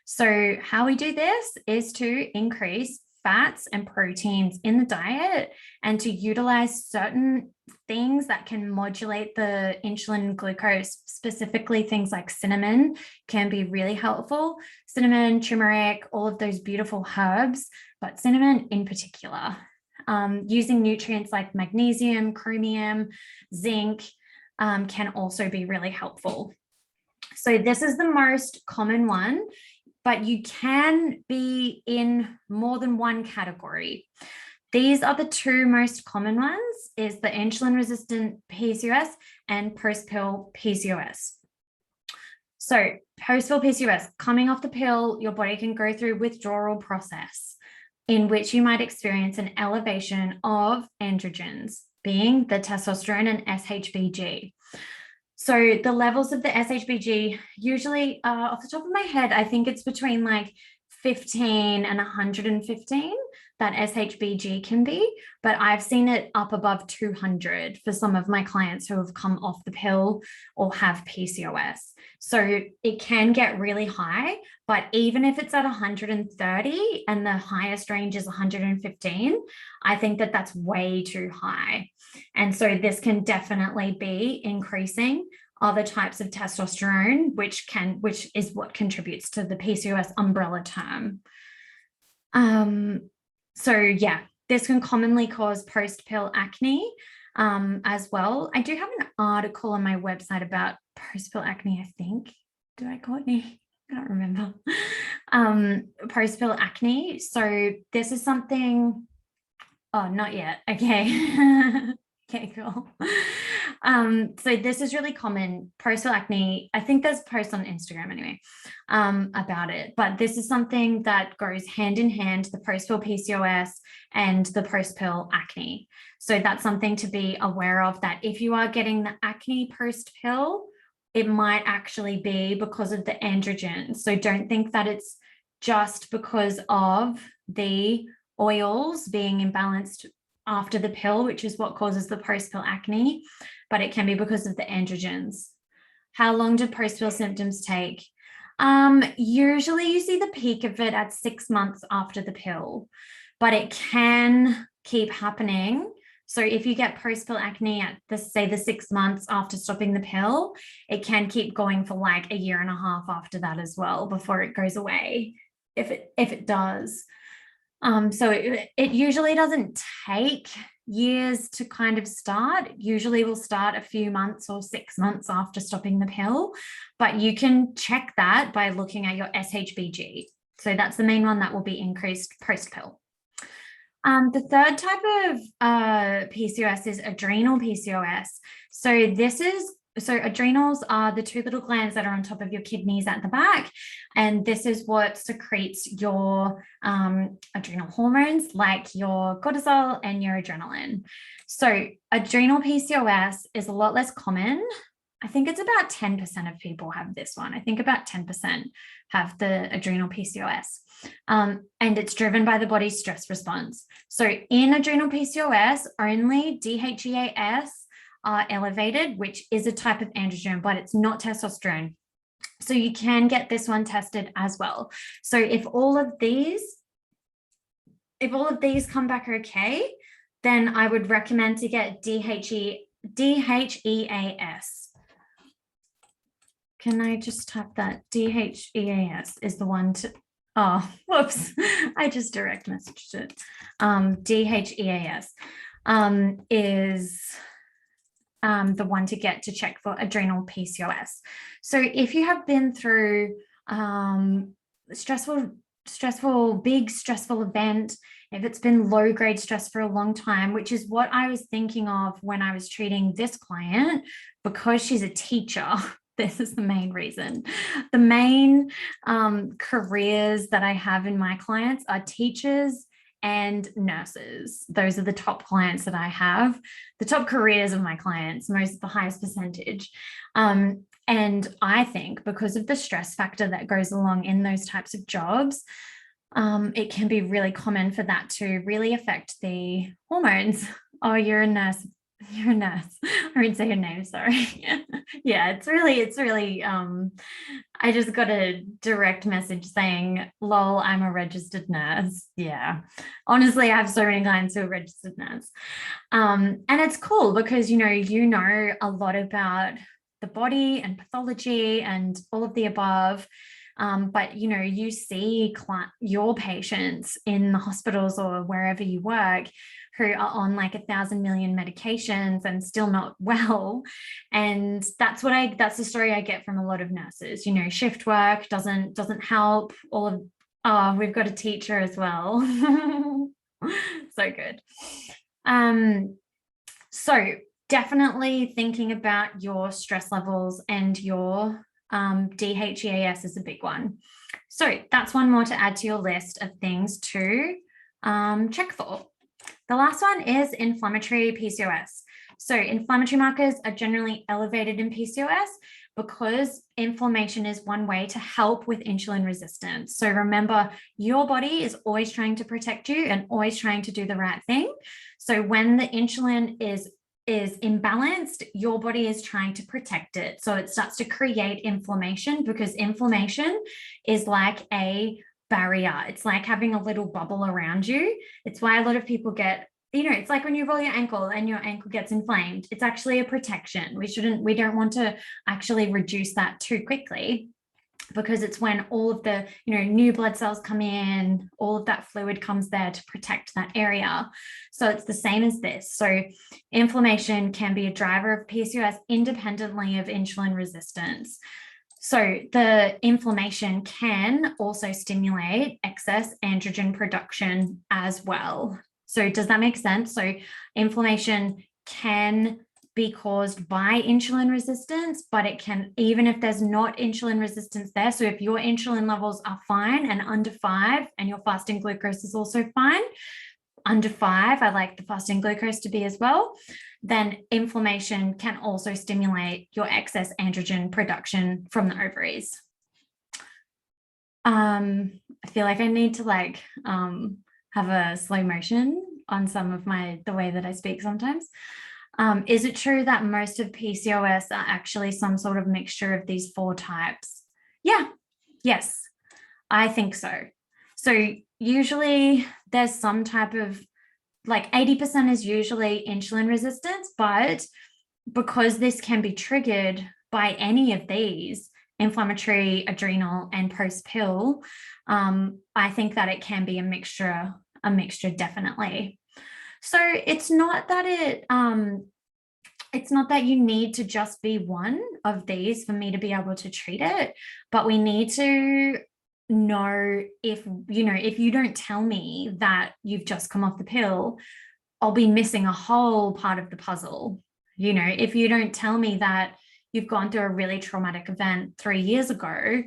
So how we do this is to increase fats and proteins in the diet and to utilize certain things that can modulate the insulin glucose. Specifically, things like cinnamon can be really helpful. Cinnamon, turmeric, all of those beautiful herbs, but cinnamon in particular. Using nutrients like magnesium, chromium, zinc can also be really helpful. So this is the most common one, but you can be in more than one category. These are the 2 most common ones, is the insulin resistant PCOS and post-pill PCOS. So post-pill PCOS, coming off the pill, your body can go through withdrawal process in which you might experience an elevation of androgens, being the testosterone and SHBG. So the levels of the SHBG usually, off the top of my head, I think it's between like 15 and 115 that SHBG can be, but I've seen it up above 200 for some of my clients who have come off the pill or have PCOS. So it can get really high, but even if it's at 130 and the highest range is 115, I think that that's way too high. And so this can definitely be increasing other types of testosterone, which is what contributes to the PCOS umbrella term. So yeah, this can commonly cause post-pill acne as well. I do have an article on my website about post-pill acne, I think. Did I, Courtney? I don't remember. Post-pill acne. So this is something, oh, not yet. Okay. Okay, cool. So this is really common, post-pill acne. I think there's posts on Instagram anyway about it, but this is something that goes hand in hand, the post-pill PCOS and the post-pill acne. So that's something to be aware of, that if you are getting the acne post-pill, it might actually be because of the androgens. So don't think that it's just because of the oils being imbalanced after the pill, which is what causes the post-pill acne, but it can be because of the androgens. How long do post-pill symptoms take? Usually you see the peak of it at 6 months after the pill, but it can keep happening. So if you get post-pill acne at the 6 months after stopping the pill, it can keep going for like 1.5 years after that as well, before it goes away, if it does. So it usually doesn't take years to kind of start. Usually will start a few months or 6 months after stopping the pill, but you can check that by looking at your SHBG. So that's the main one that will be increased post-pill. The third type of PCOS is adrenal PCOS. So adrenals are the 2 little glands that are on top of your kidneys at the back. And this is what secretes your adrenal hormones, like your cortisol and your adrenaline. So adrenal PCOS is a lot less common. I think it's about 10% of people have this one. I think about 10% have the adrenal PCOS. And it's driven by the body's stress response. So in adrenal PCOS, only DHEAS are elevated, which is a type of androgen, but it's not testosterone. So you can get this one tested as well. So if all of these come back okay, then I would recommend to get DHEAS. Can I just type that? DHEAS is the one to, oh, whoops, I just direct messaged it. DHEAS is the one to get to check for adrenal PCOS. So if you have been through big stressful event, if it's been low grade stress for a long time, which is what I was thinking of when I was treating this client, because she's a teacher. This is the main reason. The main careers that I have in my clients are teachers and nurses. Those are the top clients that I have, the top careers of my clients, the highest percentage. And I think because of the stress factor that goes along in those types of jobs, it can be really common for that to really affect the hormones. Oh, you're a nurse. You're a nurse. I didn't say your name, sorry. Yeah, it's really, I just got a direct message saying, lol, I'm a registered nurse. Yeah. Honestly, I have so many clients who are registered nurse. And it's cool because, you know a lot about the body and pathology and all of the above. But, you see your patients in the hospitals or wherever you work who are on like 1,000 million medications and still not well. And that's the story I get from a lot of nurses. Shift work doesn't help. We've got a teacher as well. So good. So definitely thinking about your stress levels and your DHEAS is a big one. So that's one more to add to your list of things to check for. The last one is inflammatory PCOS. So inflammatory markers are generally elevated in PCOS because inflammation is one way to help with insulin resistance. So remember, your body is always trying to protect you and always trying to do the right thing. So when the insulin is imbalanced, your body is trying to protect it. So it starts to create inflammation because inflammation is like a barrier. It's like having a little bubble around you. It's why a lot of people get, it's like when you roll your ankle and your ankle gets inflamed. It's actually a protection. We don't want to actually reduce that too quickly, because it's when all of the, new blood cells come in, all of that fluid comes there to protect that area. So it's the same as this. So inflammation can be a driver of PCOS independently of insulin resistance. So the inflammation can also stimulate excess androgen production as well. So does that make sense? So inflammation can be caused by insulin resistance, but it can, even if there's not insulin resistance there. So if your insulin levels are fine and under 5 and your fasting glucose is also fine, under 5, I like the fasting glucose to be as well, then inflammation can also stimulate your excess androgen production from the ovaries. I feel like I need to have a slow motion on some of the way that I speak sometimes. Is it true that most of PCOS are actually some sort of mixture of these 4 types? Yeah, yes, I think so. So usually there's some type of, 80% is usually insulin resistance, but because this can be triggered by any of these, inflammatory, adrenal, and post-pill, I think that it can be a mixture definitely. So it's not that you need to just be one of these for me to be able to treat it, but we need to know if you don't tell me that you've just come off the pill, I'll be missing a whole part of the puzzle. If you don't tell me that you've gone through a really traumatic event 3 years ago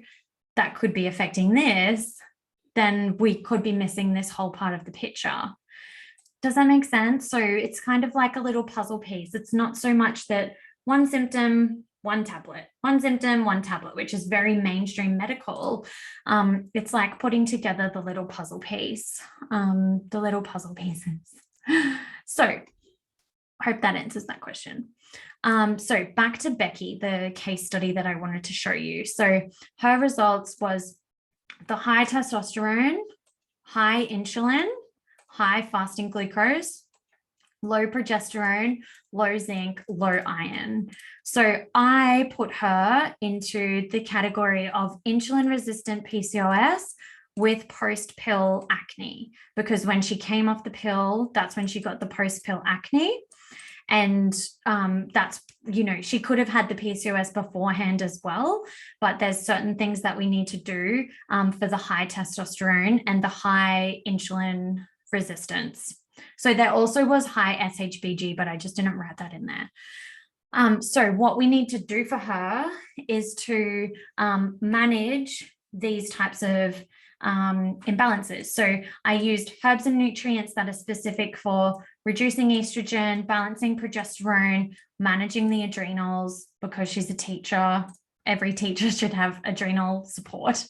that could be affecting this, then we could be missing this whole part of the picture. Does that make sense? So it's kind of like a little puzzle piece. It's not so much that one symptom, one tablet, one symptom, one tablet, which is very mainstream medical. It's like putting together the little puzzle piece, the little puzzle pieces. So hope that answers that question. So back to Becky, the case study that I wanted to show you. So her results was the high testosterone, high insulin, high fasting glucose, low progesterone, low zinc, low iron. So I put her into the category of insulin resistant PCOS with post-pill acne, because when she came off the pill, that's when she got the post-pill acne. And that's, she could have had the PCOS beforehand as well, but there's certain things that we need to do for the high testosterone and the high insulin resistance. So there also was high SHBG, but I just didn't write that in there. So what we need to do for her is to manage these types of imbalances. So I used herbs and nutrients that are specific for reducing estrogen, balancing progesterone, managing the adrenals, because she's a teacher. Every teacher should have adrenal support.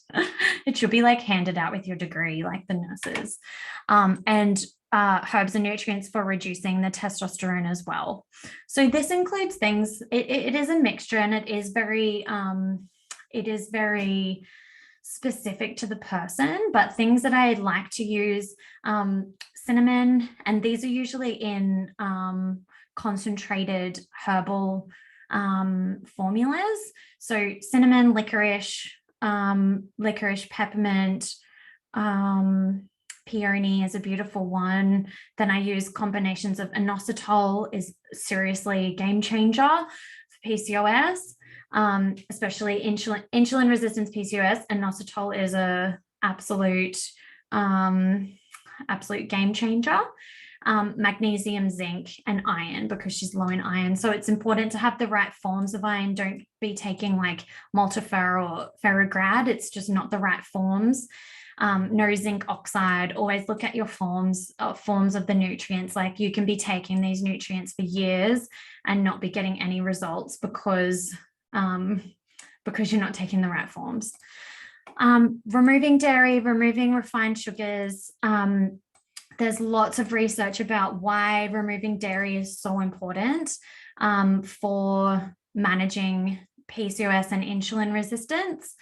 It should be like handed out with your degree, like the nurses. And herbs and nutrients for reducing the testosterone as well. So this includes things, it is a mixture, and it is very specific to the person, but things that I like to use, cinnamon, and these are usually in concentrated herbal formulas. So cinnamon, licorice, peppermint, peony is a beautiful one. Then I use combinations of inositol, is seriously a game changer for PCOS. Especially insulin resistance PCOS, inositol is a absolute game changer. Magnesium, zinc, and iron, because she's low in iron. So it's important to have the right forms of iron. Don't be taking like multifer or ferrograd. It's just not the right forms. No zinc oxide. Always look at your forms of the nutrients. Like, you can be taking these nutrients for years and not be getting any results because you're not taking the right forms. Removing dairy, removing refined sugars. There's lots of research about why removing dairy is so important for managing PCOS and insulin resistance.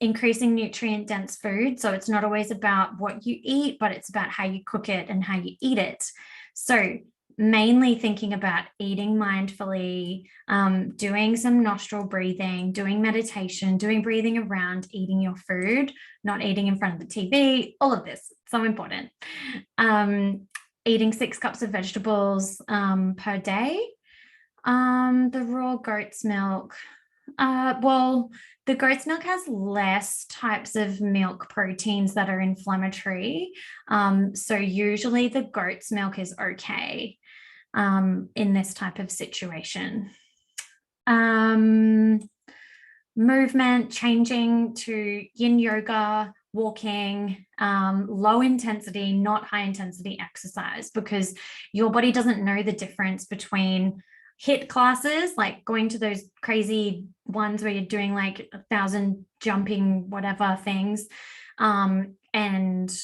Increasing nutrient dense food. So it's not always about what you eat, but it's about how you cook it and how you eat it. So mainly thinking about eating mindfully, doing some nostril breathing, doing meditation, doing breathing around eating your food, not eating in front of the TV, all of this, so important. Eating 6 cups of vegetables per day. The raw goat's milk. Well, the goat's milk has less types of milk proteins that are inflammatory. So usually the goat's milk is okay in this type of situation. Movement, changing to yin yoga, walking, low intensity, not high intensity exercise, because your body doesn't know the difference between HIIT classes, like going to those crazy ones where you're doing like 1,000 jumping whatever things, and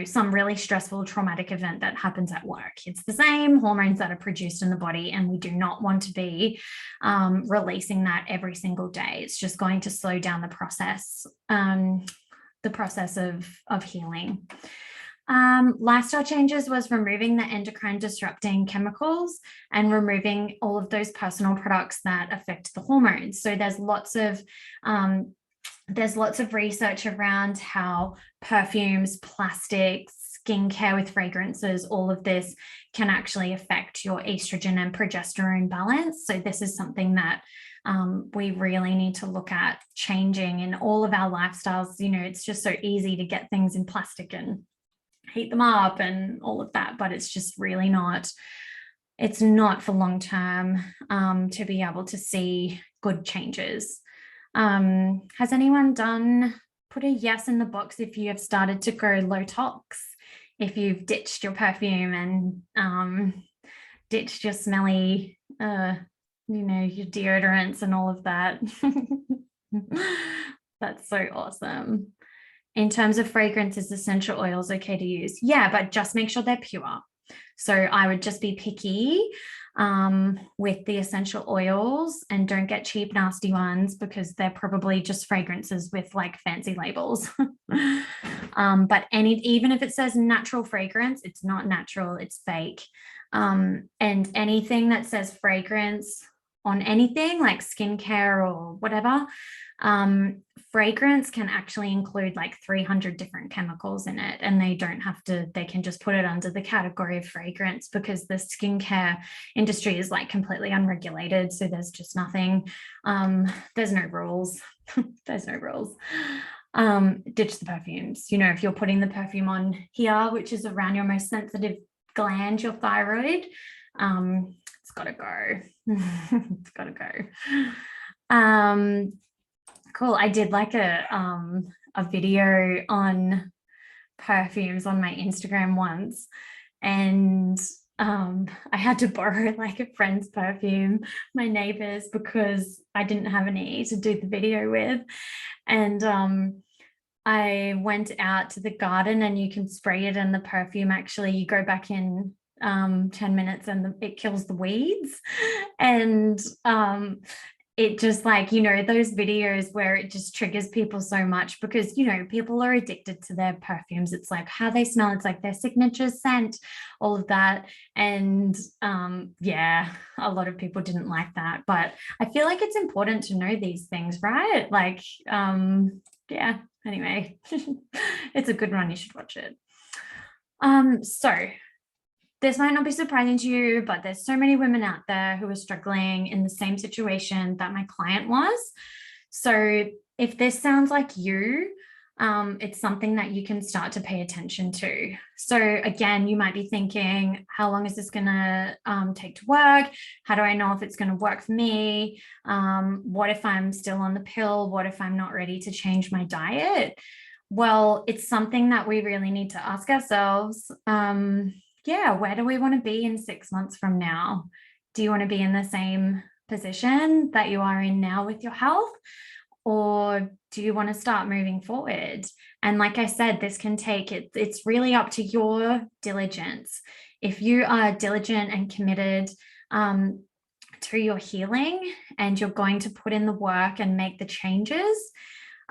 some really stressful traumatic event that happens at work. It's the same hormones that are produced in the body, and we do not want to be releasing that every single day. It's just going to slow down the process of healing. Lifestyle changes was removing the endocrine disrupting chemicals and removing all of those personal products that affect the hormones. So there's lots of research around how perfumes, plastics, skincare with fragrances, all of this can actually affect your estrogen and progesterone balance. So this is something that we really need to look at changing in all of our lifestyles. It's just so easy to get things in plastic and heat them up and all of that, but it's just really not for long term to be able to see good changes. Has anyone put a yes in the box if you have started to go low tox, if you've ditched your perfume and ditched your smelly your deodorants and all of that? That's so awesome. In terms of fragrances, essential oils okay to use? Yeah, but just make sure they're pure. So I would just be picky with the essential oils, and don't get cheap, nasty ones, because they're probably just fragrances with like fancy labels. But even if it says natural fragrance, it's not natural, it's fake. And anything that says fragrance on anything like skincare or whatever, fragrance can actually include like 300 different chemicals in it, and they can just put it under the category of fragrance, because the skincare industry is like completely unregulated. So there's just nothing, there's no rules. There's no rules. Ditch the perfumes. If you're putting the perfume on here, which is around your most sensitive gland, your thyroid, it's got to go. It's got to go. Cool. I did like a video on perfumes on my Instagram once, and I had to borrow like a friend's perfume, my neighbor's, because I didn't have any to do the video with. And I went out to the garden, and you can spray it, and the perfume actually, you go back in 10 minutes and it kills the weeds. And it just like, those videos where it just triggers people so much, because, people are addicted to their perfumes. It's like how they smell. It's like their signature scent, all of that. And yeah, a lot of people didn't like that. But I feel like it's important to know these things, right? Like, yeah, anyway, it's a good one. You should watch it. So this might not be surprising to you, but there's so many women out there who are struggling in the same situation that my client was. So if this sounds like you, it's something that you can start to pay attention to. So again, you might be thinking, how long is this going to take to work? How do I know if it's going to work for me? What if I'm still on the pill? What if I'm not ready to change my diet? Well, it's something that we really need to ask ourselves. Yeah, where do we want to be in 6 months from now? Do you want to be in the same position that you are in now with your health? Or do you want to start moving forward? And like I said, this can take it. It's really up to your diligence. If you are diligent and committed to your healing, and you're going to put in the work and make the changes,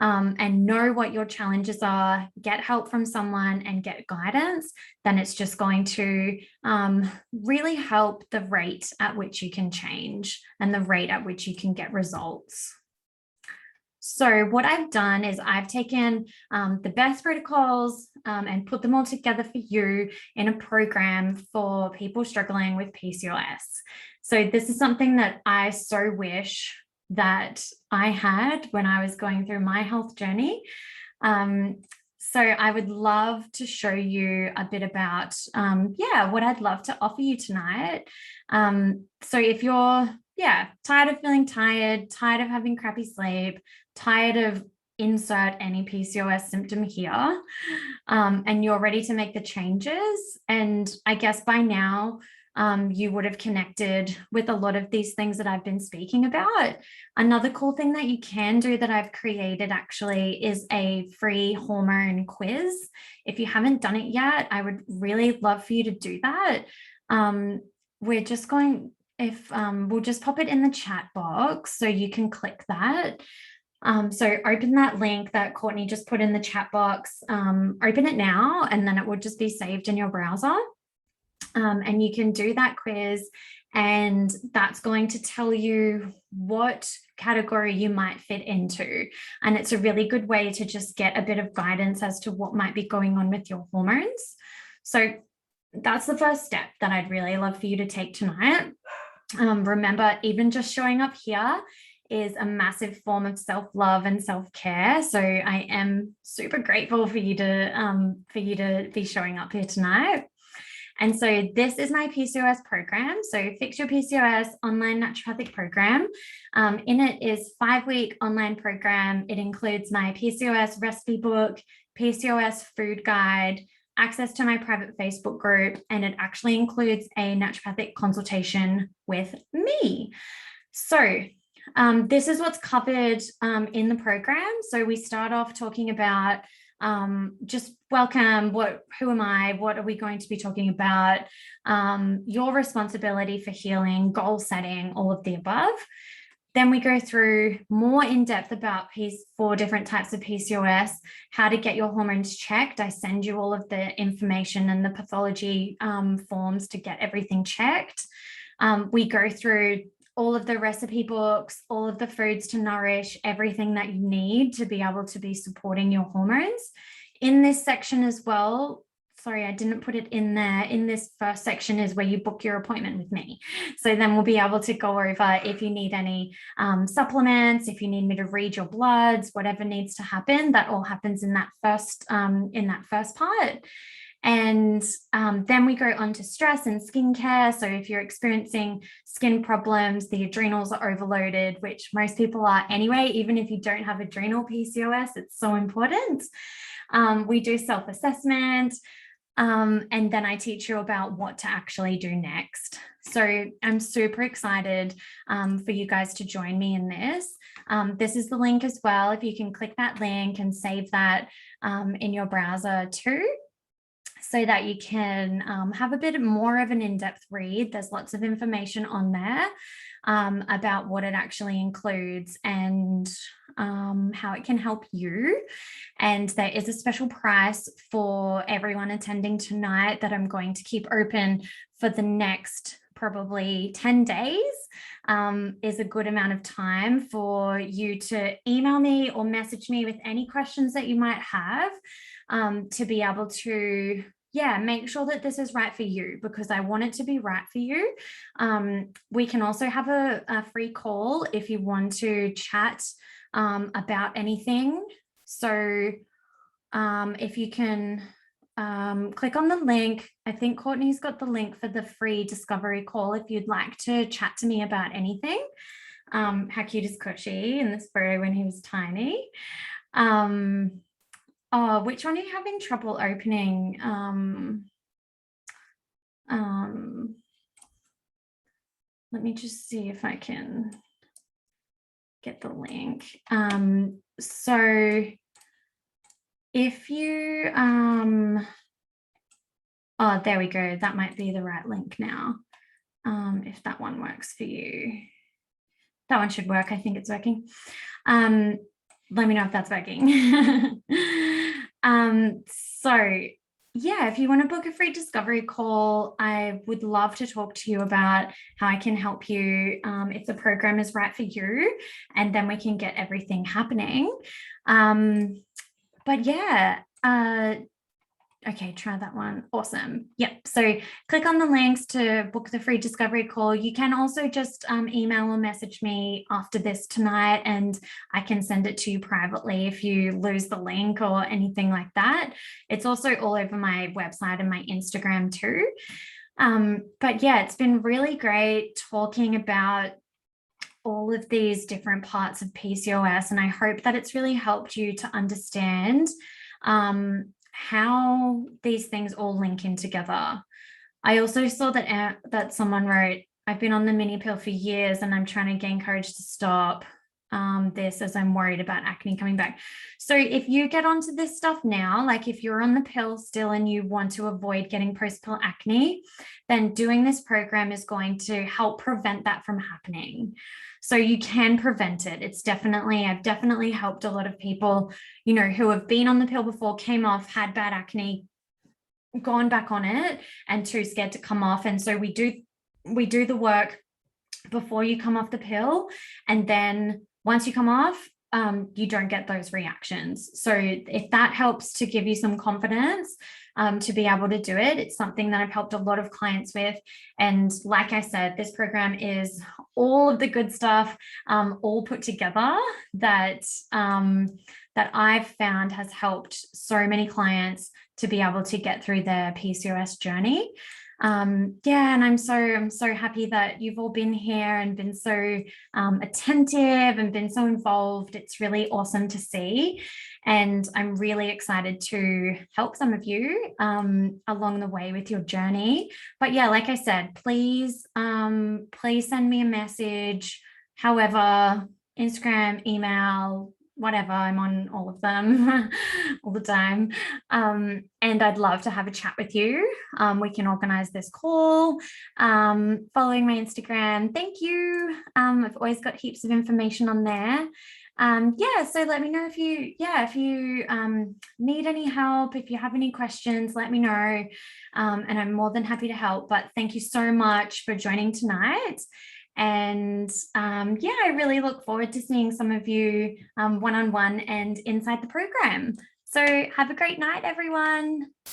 and know what your challenges are, get help from someone and get guidance, then it's just going to really help the rate at which you can change and the rate at which you can get results. So what I've done is I've taken the best protocols and put them all together for you in a program for people struggling with PCOS. So this is something that I so wish that I had when I was going through my health journey. So I would love to show you a bit about, what I'd love to offer you tonight. So if you're, tired of feeling tired of having crappy sleep, tired of insert any PCOS symptom here, and you're ready to make the changes, and I guess by now, you would have connected with a lot of these things that I've been speaking about. Another cool thing that you can do that I've created actually is a free hormone quiz. If you haven't done it yet, I would really love for you to do that. We're just going, we'll just pop it in the chat box so you can click that. So open that link that Courtney just put in the chat box, open it now, and then it will just be saved in your browser. And you can do that quiz, and that's going to tell you what category you might fit into. And it's a really good way to just get a bit of guidance as to what might be going on with your hormones. So that's the first step that I'd really love for you to take tonight. Remember, even just showing up here is a massive form of self-love and self-care. So I am super grateful for you to be showing up here tonight. And so this is my PCOS program. So Fix Your PCOS online naturopathic program. In it is 5-week online program. It includes my PCOS recipe book, PCOS food guide, access to my private Facebook group, and it actually includes a naturopathic consultation with me. So this is what's covered in the program. So we start off talking about just welcome, who am I, what are we going to be talking about, your responsibility for healing, goal setting, all of the above. Then we go through more in depth about 4 different types of PCOS, how to get your hormones checked. I send you all of the information and the pathology forms to get everything checked. We go through all of the recipe books, all of the foods to nourish, everything that you need to be able to be supporting your hormones. In this section as well, sorry, I didn't put it in there. In this first section is where you book your appointment with me. So then we'll be able to go over if you need any supplements, if you need me to read your bloods, whatever needs to happen. That all happens in that first part. And then we go on to stress and skincare. So if you're experiencing skin problems, the adrenals are overloaded, which most people are anyway, even if you don't have adrenal PCOS, it's so important. We do self-assessment. And then I teach you about what to actually do next. So I'm super excited for you guys to join me in this. This is the link as well. If you can click that link and save that in your browser too, so that you can have a bit more of an in-depth read. There's lots of information on there about what it actually includes and how it can help you. And there is a special price for everyone attending tonight that I'm going to keep open for the next probably 10 days. Is a good amount of time for you to email me or message me with any questions that you might have, to be able to make sure that this is right for you, because I want it to be right for you. We can also have a free call if you want to chat about anything. So if you can click on the link, I think Courtney's got the link for the free discovery call if you'd like to chat to me about anything. How cute is Cushy in this photo when he was tiny? Oh, which one are you having trouble opening? Let me just see if I can get the link. So if you, oh, there we go. That might be the right link now. If that one works for you. That one should work. I think it's working. Let me know if that's working. So yeah, if you want to book a free discovery call, I would love to talk to you about how I can help you if the program is right for you, and then we can get everything happening. But yeah, okay, try that one. Awesome. Yep. So click on the links to book the free discovery call. You can also just email or message me after this tonight, and I can send it to you privately if you lose the link or anything like that. It's also all over my website and my Instagram too. But yeah, it's been really great talking about all of these different parts of PCOS, and I hope that it's really helped you to understand how these things all link in together. I also saw that someone wrote, I've been on the mini pill for years and I'm trying to gain courage to stop this as I'm worried about acne coming back. So if you get onto this stuff now, like if you're on the pill still and you want to avoid getting post-pill acne, then doing this program is going to help prevent that from happening. So you can prevent it. I've definitely helped a lot of people, you know, who have been on the pill before, came off, had bad acne, gone back on it and too scared to come off. And so we do the work before you come off the pill. And then once you come off, you don't get those reactions. So if that helps to give you some confidence to be able to do it, it's something that I've helped a lot of clients with. And like I said, this program is all of the good stuff all put together that I've found has helped so many clients to be able to get through their PCOS journey. And I'm so happy that you've all been here and been so attentive and been so involved. It's really awesome to see, and I'm really excited to help some of you along the way with your journey. But yeah, like I said, please send me a message, however, Instagram, email, whatever. I'm on all of them all the time. And I'd love to have a chat with you. We can organize this call, following my Instagram. Thank you. I've always got heaps of information on there. Yeah, so let me know if you need any help, if you have any questions, let me know. And I'm more than happy to help. But thank you so much for joining tonight. And yeah, I really look forward to seeing some of you one-on-one and inside the program. So have a great night, everyone.